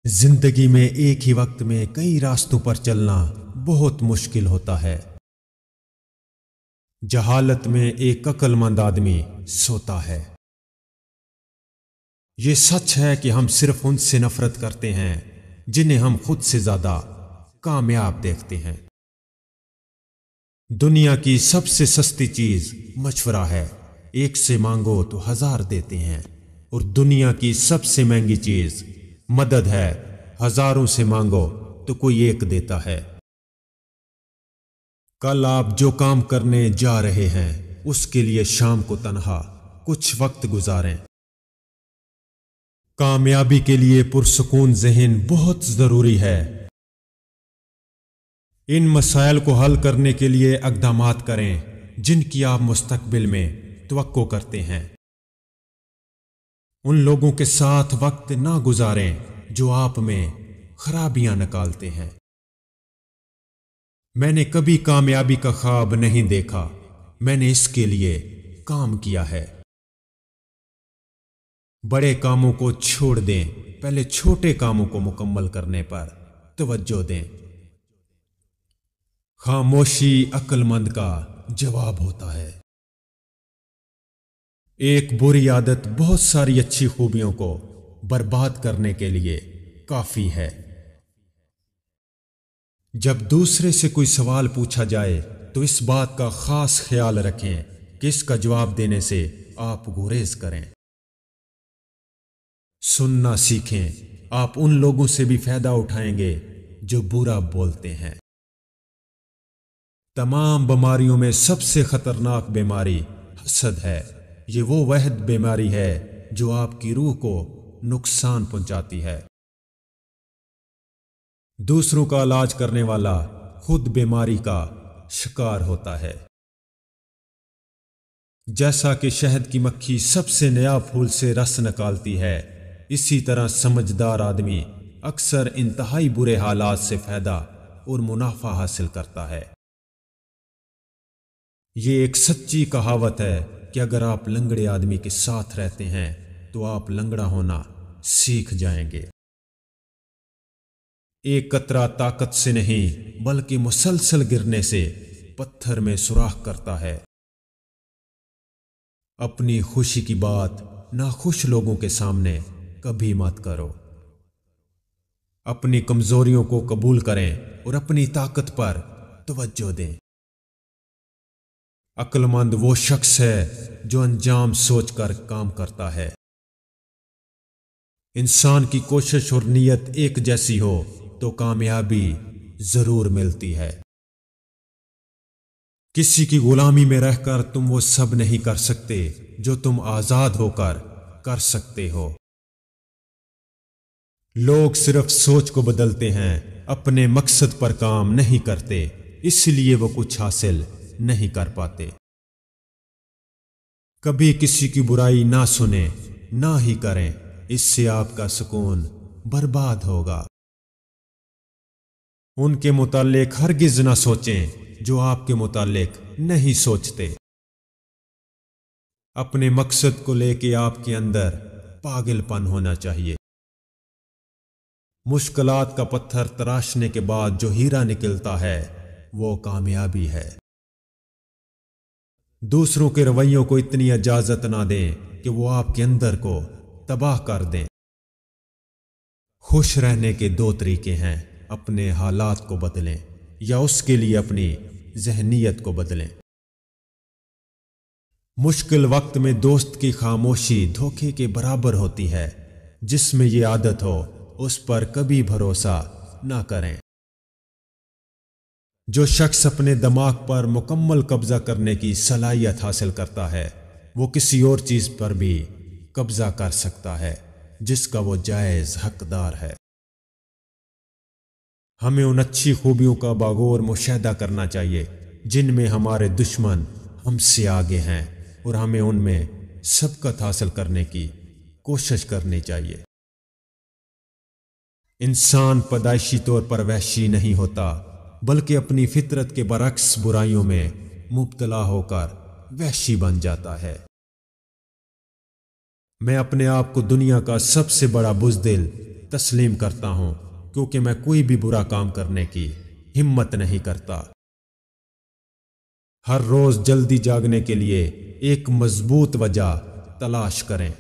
زندگی میں ایک ہی وقت میں کئی راستوں پر چلنا بہت مشکل ہوتا ہے۔ جہالت میں ایک عقل مند آدمی سوتا ہے۔ یہ سچ ہے کہ ہم صرف ان سے نفرت کرتے ہیں جنہیں ہم خود سے زیادہ کامیاب دیکھتے ہیں۔ دنیا کی سب سے سستی چیز مشورہ ہے، ایک سے مانگو تو 1000 دیتے ہیں، اور دنیا کی سب سے مہنگی چیز مدد ہے، ہزاروں سے مانگو تو کوئی ایک دیتا ہے۔ کل آپ جو کام کرنے جا رہے ہیں اس کے لیے شام کو تنہا کچھ وقت گزاریں۔ کامیابی کے لیے پرسکون ذہن بہت ضروری ہے۔ ان مسائل کو حل کرنے کے لیے اقدامات کریں جن کی آپ مستقبل میں توقع کرتے ہیں۔ ان لوگوں کے ساتھ وقت نہ گزاریں جو آپ میں خرابیاں نکالتے ہیں۔ میں نے کبھی کامیابی کا خواب نہیں دیکھا، میں نے اس کے لیے کام کیا ہے۔ بڑے کاموں کو چھوڑ دیں، پہلے چھوٹے کاموں کو مکمل کرنے پر توجہ دیں۔ خاموشی عقل مند کا جواب ہوتا ہے۔ ایک بری عادت بہت ساری اچھی خوبیوں کو برباد کرنے کے لیے کافی ہے۔ جب دوسرے سے کوئی سوال پوچھا جائے تو اس بات کا خاص خیال رکھیں کہ اس کا جواب دینے سے آپ گریز کریں۔ سننا سیکھیں، آپ ان لوگوں سے بھی فائدہ اٹھائیں گے جو برا بولتے ہیں۔ تمام بیماریوں میں سب سے خطرناک بیماری حسد ہے۔ یہ وہ واحد بیماری ہے جو آپ کی روح کو نقصان پہنچاتی ہے۔ دوسروں کا علاج کرنے والا خود بیماری کا شکار ہوتا ہے۔ جیسا کہ شہد کی مکھی سب سے نیا پھول سے رس نکالتی ہے، اسی طرح سمجھدار آدمی اکثر انتہائی برے حالات سے فائدہ اور منافع حاصل کرتا ہے۔ یہ ایک سچی کہاوت ہے کہ اگر آپ لنگڑے آدمی کے ساتھ رہتے ہیں تو آپ لنگڑا ہونا سیکھ جائیں گے۔ ایک قطرہ طاقت سے نہیں بلکہ مسلسل گرنے سے پتھر میں سوراخ کرتا ہے۔ اپنی خوشی کی بات ناخوش لوگوں کے سامنے کبھی مت کرو۔ اپنی کمزوریوں کو قبول کریں اور اپنی طاقت پر توجہ دیں۔ عقل مند وہ شخص ہے جو انجام سوچ کر کام کرتا ہے۔ انسان کی کوشش اور نیت ایک جیسی ہو تو کامیابی ضرور ملتی ہے۔ کسی کی غلامی میں رہ کر تم وہ سب نہیں کر سکتے جو تم آزاد ہو کر سکتے ہو۔ لوگ صرف سوچ کو بدلتے ہیں، اپنے مقصد پر کام نہیں کرتے، اس لیے وہ کچھ حاصل نہیں کر پاتے۔ کبھی کسی کی برائی نہ سنیں، نہ ہی کریں، اس سے آپ کا سکون برباد ہوگا۔ ان کے متعلق ہرگز نہ سوچیں جو آپ کے متعلق نہیں سوچتے۔ اپنے مقصد کو لے کے آپ کے اندر پاگل پن ہونا چاہیے۔ مشکلات کا پتھر تراشنے کے بعد جو ہیرا نکلتا ہے وہ کامیابی ہے۔ دوسروں کے رویوں کو اتنی اجازت نہ دیں کہ وہ آپ کے اندر کو تباہ کر دیں۔ خوش رہنے کے 2 طریقے ہیں، اپنے حالات کو بدلیں یا اس کے لیے اپنی ذہنیت کو بدلیں۔ مشکل وقت میں دوست کی خاموشی دھوکے کے برابر ہوتی ہے۔ جس میں یہ عادت ہو اس پر کبھی بھروسہ نہ کریں۔ جو شخص اپنے دماغ پر مکمل قبضہ کرنے کی صلاحیت حاصل کرتا ہے وہ کسی اور چیز پر بھی قبضہ کر سکتا ہے جس کا وہ جائز حقدار ہے۔ ہمیں ان اچھی خوبیوں کا باغور مشاہدہ کرنا چاہیے جن میں ہمارے دشمن ہم سے آگے ہیں، اور ہمیں ان میں سبقت حاصل کرنے کی کوشش کرنی چاہیے۔ انسان پیدائشی طور پر وحشی نہیں ہوتا بلکہ اپنی فطرت کے برعکس برائیوں میں مبتلا ہو کر وحشی بن جاتا ہے۔ میں اپنے آپ کو دنیا کا سب سے بڑا بزدل تسلیم کرتا ہوں کیونکہ میں کوئی بھی برا کام کرنے کی ہمت نہیں کرتا۔ ہر روز جلدی جاگنے کے لیے ایک مضبوط وجہ تلاش کریں۔